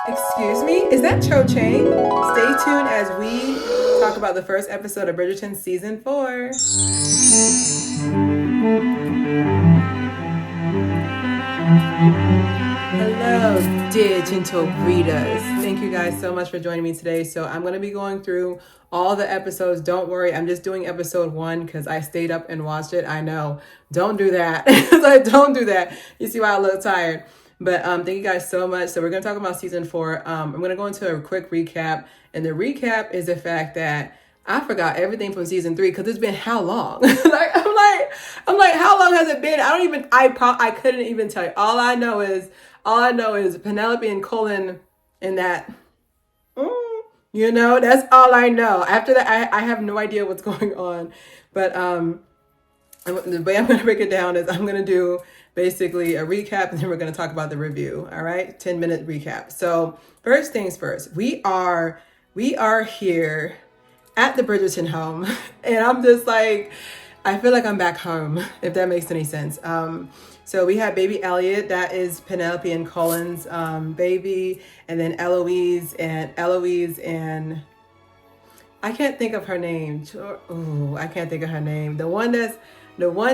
Excuse me? Is that Cho Chang? Stay tuned as we talk about the first episode of Bridgerton Season 4. Hello, dear gentle readers. Thank you guys so much for joining me today. So I'm going to be going through all the episodes. Don't worry, I'm just doing episode 1 because I stayed up and watched it. I know. Don't do that. Like, don't do that. You see why I look tired. But thank you guys so much. So we're going to talk about season 4. I'm going to go into a quick recap. And the recap is the fact that I forgot everything from season 3 because it's been how long? I'm like, how long has it been? I couldn't even tell you. All I know is Penelope and Colin and that. That's all I know. After that, I have no idea what's going on. But the way I'm going to break it down is I'm going to do basically a recap and then we're going to talk about the review. All right. 10-minute recap. So first things first, we are here at the Bridgerton home and I'm just like, I feel like I'm back home, if that makes any sense. So we have baby Elliot, that is Penelope and Colin's baby, and then Eloise and I can't think of her name. I can't think of her name. The one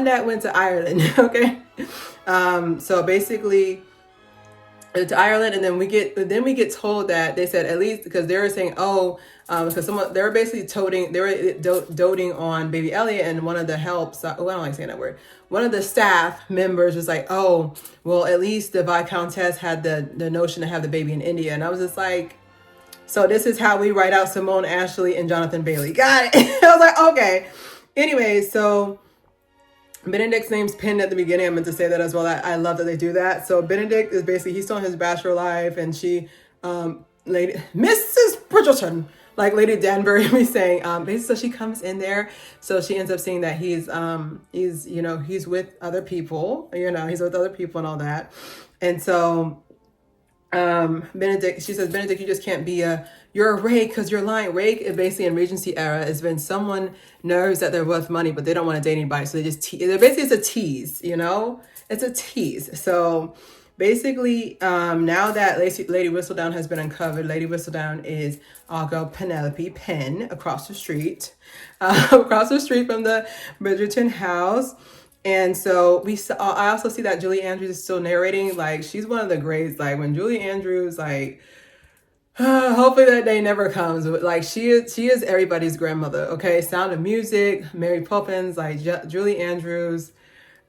that went to Ireland. Okay. So basically to Ireland, and then we get told that they said, at least because they were saying, because they were basically doting on baby Elliot, and one of the helps, I don't like saying that word, one of the staff members was like, oh, well, at least the Viscountess had the notion to have the baby in India. And I was just like, so this is how we write out Simone Ashley and Jonathan Bailey. Got it. I was like, okay. Anyway, so Benedict's name's pinned at the beginning. I meant to say that as well. I love that they do that. So Benedict is basically, he's still in his bachelor life, and she, Lady Mrs. Bridgerton, like Lady Danbury was saying, basically, so she comes in there. So she ends up seeing that he's with other people, he's with other people and all that. And so she says, Benedict, you just can't be you're a rake because you're lying. Rake is basically in Regency era is when someone knows that they're worth money, but they don't want to date anybody. So they just basically it's a tease, it's a tease. So basically, now that Lady Whistledown has been uncovered, Lady Whistledown is our girl Penelope Penn across the street from the Bridgerton house. And so I also see that Julie Andrews is still narrating. Like, she's one of the greats. Like, when Julie Andrews, like, hopefully that day never comes. Like, she is everybody's grandmother. Okay, Sound of Music, Mary Poppins, like Julie Andrews.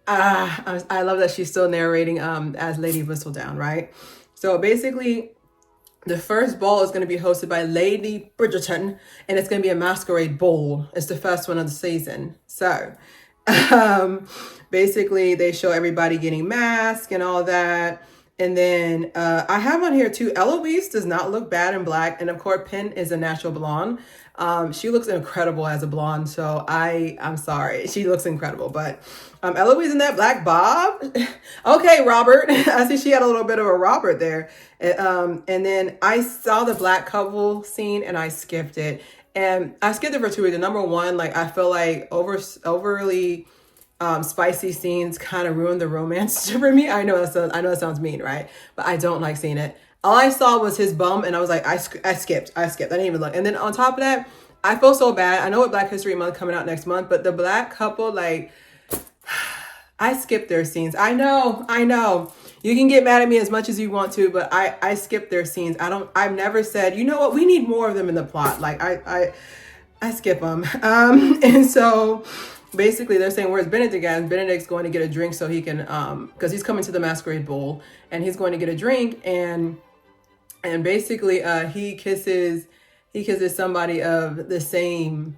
I love that she's still narrating as Lady Whistledown, right? So basically, the first ball is going to be hosted by Lady Bridgerton, and it's going to be a masquerade ball. It's the first one of the season. So basically they show everybody getting masked and all that. And then I have on here too, Eloise does not look bad in black. And of course, Penn is a natural blonde. She looks incredible as a blonde. So I'm sorry. She looks incredible. But Eloise in that black bob. Okay, Robert. I see she had a little bit of a Robert there. And then I saw the black couple scene and I skipped it. And I skipped it for 2 reasons. Number one, like, I feel like overly spicy scenes kind of ruined the romance for me. I know it sounds mean, right? But I don't like seeing it. All I saw was his bum, and I was like, I skipped. I didn't even look. And then on top of that, I feel so bad. I know what Black History Month coming out next month, but the black couple, like, I skipped their scenes. I know. You can get mad at me as much as you want to, but I skipped their scenes. I've never said, you know what, we need more of them in the plot. Like, I skip them. And so basically they're saying, where's Benedict at? And Benedict's going to get a drink so he can, because he's coming to the masquerade ball, and he's going to get a drink, and basically he kisses somebody of the same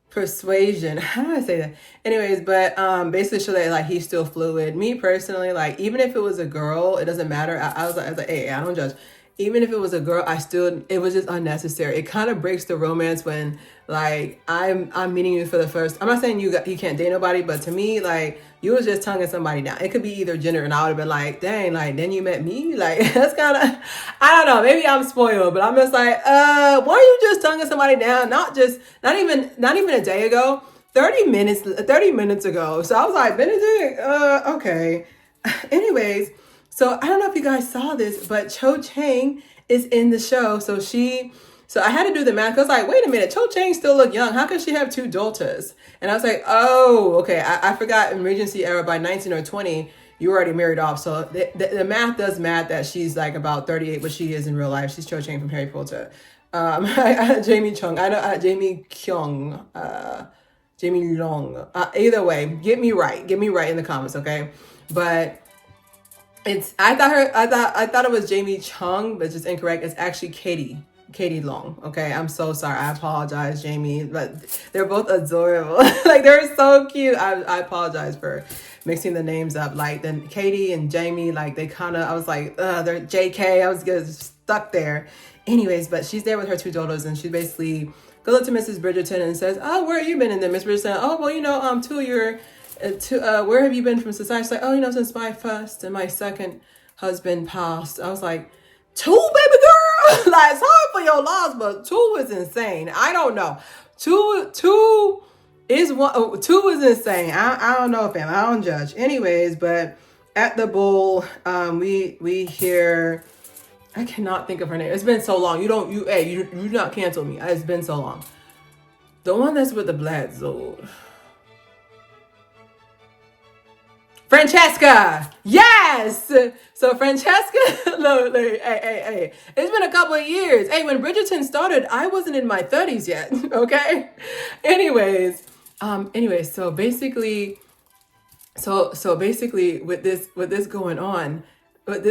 persuasion. How do I say that? Anyways, but basically show that, like, he's still fluid. Me personally, like, even if it was a girl, it doesn't matter. I was like, hey, I don't judge. Even if it was a girl, it was just unnecessary. It kind of breaks the romance when, like, I'm meeting you for the first. I'm not saying you can't date nobody, but to me, like, you was just tonguing somebody down. It could be either gender, and I would have been like, dang, like, then you met me. Like, that's kind of, I don't know. Maybe I'm spoiled, but I'm just like, why are you just tonguing somebody down? Not even a day ago, 30 minutes ago. So I was like, Benedict, okay. Anyways. So I don't know if you guys saw this, but Cho Chang is in the show. So I had to do the math. I was like, wait a minute, Cho Chang still look young. How can she have two daughters? And I was like, oh, okay. I forgot in Regency era by 19 or 20, you were already married off. So the math does math that she's like about 38, but she is in real life. She's Cho Chang from Harry Potter. Jamie Chung. I know Jamie Kyung. Jamie Long. Either way, get me right. Get me right in the comments, okay? But I thought it was Jamie Chung, but it's just incorrect. It's actually Katie Long. Okay, I'm so sorry. I apologize, Jamie, but they're both adorable. Like, they're so cute. I apologize for mixing the names up. Like, then Katie and Jamie, like, they kind of, I was like, they're JK. I was stuck there. Anyways, but she's there with her two daughters, and she basically goes up to Mrs. Bridgerton and says, oh, where have you been? And then Miss Bridgerton, oh, well, where have you been from society? She's like, oh, since my first and my second husband passed. I was like, two, baby girl? Like, it's hard for your loss, but two is insane. I don't know. Two is insane. I don't know, fam. I don't judge. Anyways, but at the bowl, we hear, I cannot think of her name. It's been so long. You do not cancel me. It's been so long. The one that's with the black sword. Francesca. Yes. So Francesca, look, hey. It's been a couple of years. Hey, when Bridgerton started, I wasn't in my 30s yet. Okay. Anyways, so basically with this going on, like,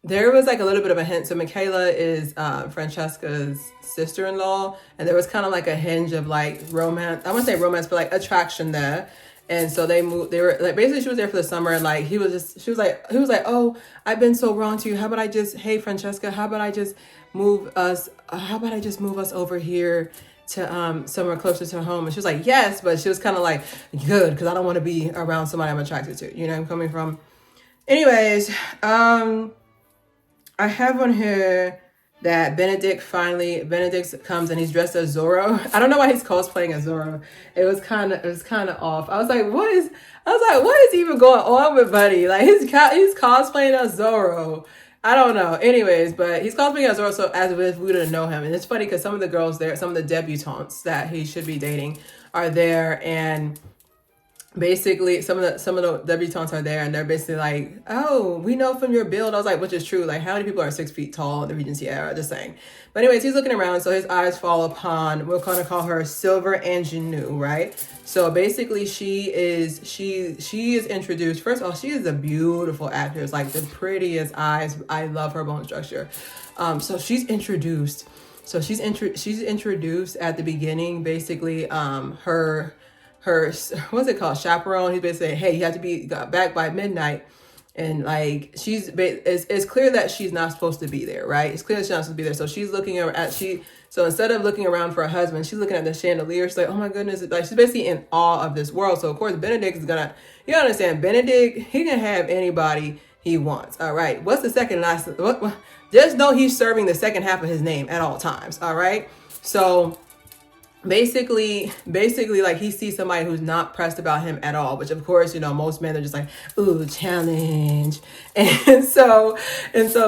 there was like a little bit of a hint. So Michaela is Francesca's sister-in-law, and there was kind of like a hinge of like romance. I wouldn't say romance, but like attraction there. And so they were like, basically she was there for the summer, and like he was like, oh, I've been so wrong to you. How about hey Francesca, how about I just move us over here to somewhere closer to home? And she was like, yes, but she was kind of like, good, because I don't want to be around somebody I'm attracted to. You know where I'm coming from? Anyways, I have on here that Benedict comes and he's dressed as Zorro. I don't know why he's cosplaying as Zorro. It was kind of off. I was like, what is even going on with Buddy? Like, he's cosplaying as Zorro. I don't know. Anyways, but he's cosplaying as Zorro, so as if we didn't know him. And it's funny because some of the girls there, some of the debutantes that he should be dating are there, and basically some of the debutantes are there, and they're basically like, oh, we know from your build. I was like, which is true. Like, how many people are 6 feet tall in the Regency era? Just saying. But anyways, he's looking around, so his eyes fall upon, we're going to call her Silver Ingenue, right? So basically she is introduced. First of all, she is a beautiful actress, like the prettiest eyes. I love her bone structure. So she's introduced. She's introduced at the beginning, basically, her what's it called, chaperone. He's basically saying, hey, you have to be back by midnight. And like, it's clear that she's not supposed to be there, right? It's clear that she's not supposed to be there. So she's looking so instead of looking around for a husband, she's looking at the chandelier. She's like, oh my goodness. Like, she's basically in awe of this world. So of course, Benedict is gonna, you understand, Benedict, he can have anybody he wants. All right. What's the second last? Just know he's serving the second half of his name at all times. All right. So basically like, he sees somebody who's not pressed about him at all, which of course, most men are just like, ooh, challenge. And so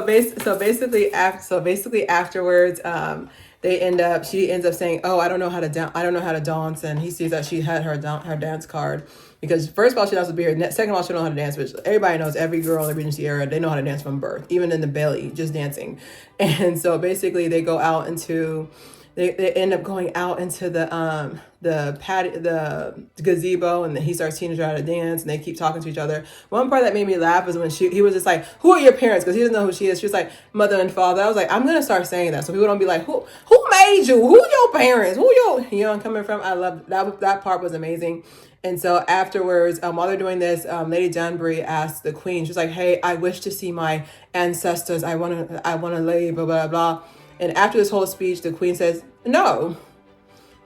basically afterwards, she ends up saying, oh, I don't know how to dance. And he sees that she had her dance card, because first of all, she knows to be here. Second of all, she don't know how to dance, which everybody knows. Every girl in the Regency era, they know how to dance from birth, even in the belly, just dancing. And so basically they go out into, they end up going out into the gazebo, and then he starts teaching her how to dance, and they keep talking to each other. One part that made me laugh is when he was just like, who are your parents? Because he doesn't know who she is. She was like, mother and father. I was like, I'm going to start saying that, so people don't be like, who made you? Who your parents? I'm coming from? I love that part was amazing. And so afterwards, while they're doing this, Lady Danbury asked the queen, she's like, hey, I wish to see my ancestors. I want to leave, blah, blah, blah. And after this whole speech, the queen says, no.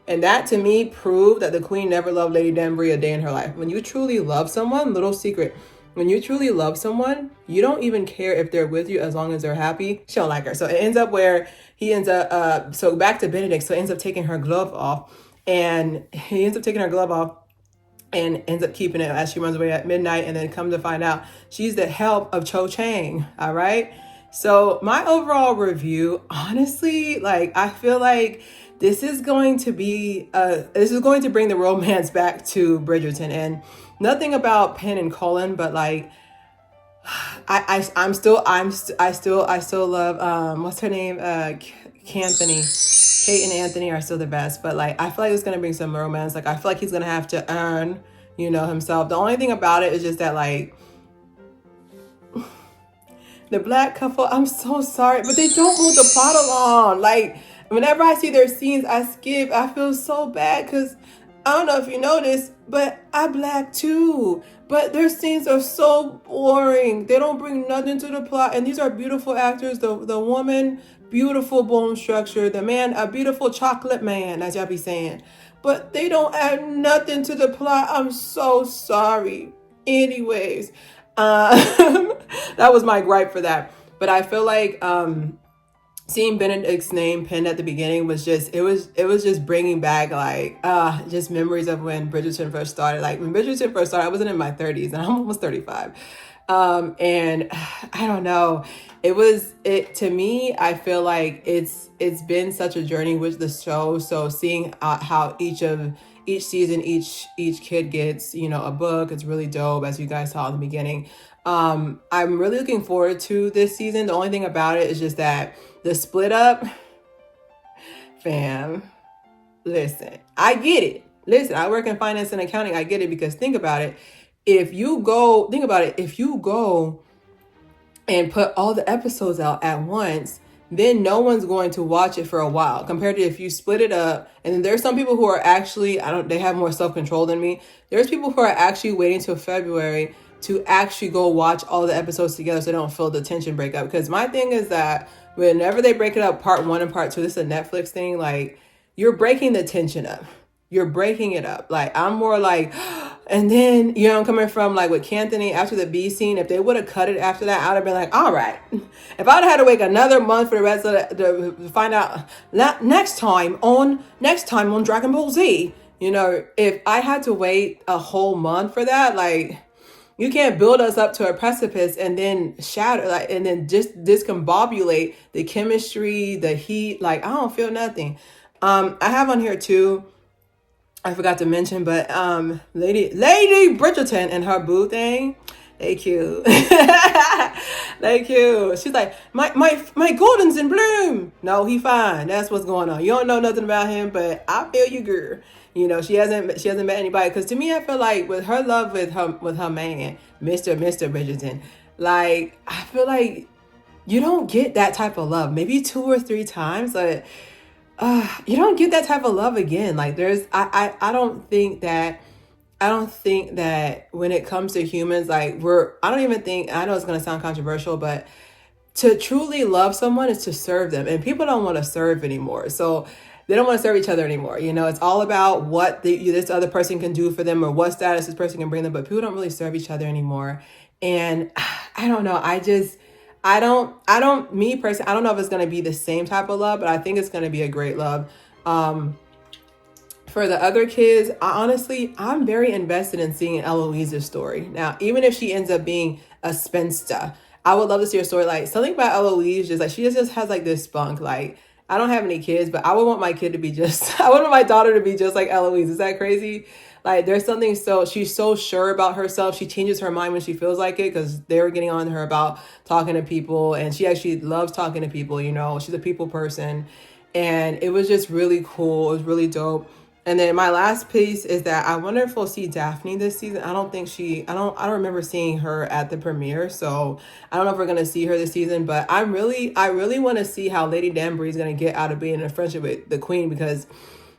And that to me proved that the queen never loved Lady Danbury a day in her life. When you truly love someone, little secret, when you truly love someone, you don't even care if they're with you as long as they're happy. She don't like her. So it ends up where so back to Benedict. So he ends up taking her glove off. and ends up keeping it as she runs away at midnight, and then come to find out she's the help of Cho Chang. All right. So my overall review, honestly, like, I feel like this is going to bring the romance back to Bridgerton, and nothing about Penn and Cullen, but like, I still love, what's her name? Anthony. Kate and Anthony are still the best, but like, I feel like it's going to bring some romance. Like, I feel like he's going to have to earn, himself. The only thing about it is just that, like, the black couple, I'm so sorry, but they don't move the plot along. Like, whenever I see their scenes, I skip. I feel so bad because I don't know if you noticed, but I black too. But their scenes are so boring. They don't bring nothing to the plot. And these are beautiful actors. The woman, beautiful bone structure. The man, a beautiful chocolate man, as y'all be saying. But they don't add nothing to the plot. I'm so sorry. Anyways, that was my gripe for that. But I feel like seeing Benedict's name pinned at the beginning was just, it was just bringing back like just memories of when Bridgerton first started. Like, when Bridgerton first started, I wasn't in my 30s and I'm almost 35. And I don't know, to me, I feel like it's been such a journey with the show. So seeing how each season, each kid gets, a book, it's really dope, as you guys saw in the beginning. I'm really looking forward to this season. The only thing about it is just that the split up, fam, listen, I get it. Listen, I work in finance and accounting. I get it, because think about it. If you go and put all the episodes out at once, then no one's going to watch it for a while, compared to if you split it up. And then there's some people who are actually, they have more self-control than me. There's people who are actually waiting till February to actually go watch all the episodes together so they don't feel the tension break up. Because my thing is that whenever they break it up, part 1 and part 2, this is a Netflix thing, like, you're breaking the tension up. You're breaking it up. Like, I'm more like, and then, I'm coming from, like, with Anthony after the B scene, if they would have cut it after that, I would have been like, all right. If I'd had to wait another month for the rest of to find out next time on Dragon Ball Z, if I had to wait a whole month for that, like, you can't build us up to a precipice and then shatter, like, and then just discombobulate the chemistry, the heat. Like, I don't feel nothing. I have on here too, I forgot to mention, but Lady Bridgerton and her boo thing, they cute. They cute. She's like, my Gordon's in bloom. No, he fine. That's what's going on. You don't know nothing about him, but I feel you, girl. She hasn't met anybody. Because to me, I feel like with her love with her man, Mr. Bridgerton, like, I feel like you don't get that type of love. Maybe 2 or 3 times, but you don't get that type of love again. Like, I don't think that when it comes to humans, like, I know it's going to sound controversial, but to truly love someone is to serve them. And people don't want to serve anymore. So they don't want to serve each other anymore. It's all about what this other person can do for them, or what status this person can bring them. But people don't really serve each other anymore. And I don't know. Me personally, I don't know if it's going to be the same type of love, but I think it's going to be a great love. For the other kids, I'm very invested in seeing Eloise's story. Now, even if she ends up being a spinster, I would love to see her story. Like, something about Eloise, just like, she just has like this spunk. Like, I don't have any kids, but I would want my kid to be I would want my daughter to be just like Eloise. Is that crazy? Like, there's something she's so sure about herself. She changes her mind when she feels like it, because they were getting on her about talking to people, and she actually loves talking to people. She's a people person, and it was just really cool. It was really dope. And then my last piece is that I wonder if we'll see Daphne this season. I don't remember seeing her at the premiere. So I don't know if we're going to see her this season, but I really want to see how Lady Danbury is going to get out of being in a friendship with the queen, because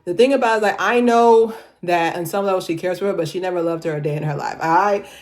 the thing about it is, like, I know that on some level she cares for her, but she never loved her a day in her life.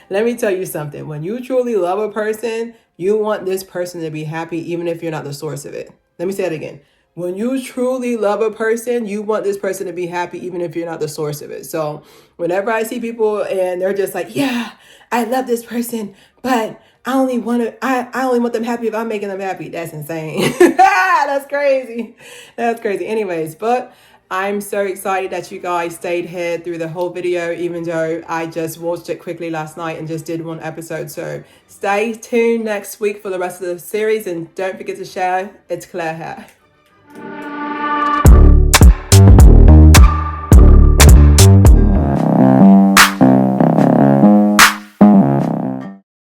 Let me tell you something. When you truly love a person, you want this person to be happy, even if you're not the source of it. Let me say it again. When you truly love a person, you want this person to be happy, even if you're not the source of it. So whenever I see people and they're just like, yeah, I love this person, but I only want them happy if I'm making them happy. That's insane. That's crazy. Anyways, but I'm so excited that you guys stayed here through the whole video, even though I just watched it quickly last night and just did one episode. So stay tuned next week for the rest of the series, and don't forget to share. It's Claire here.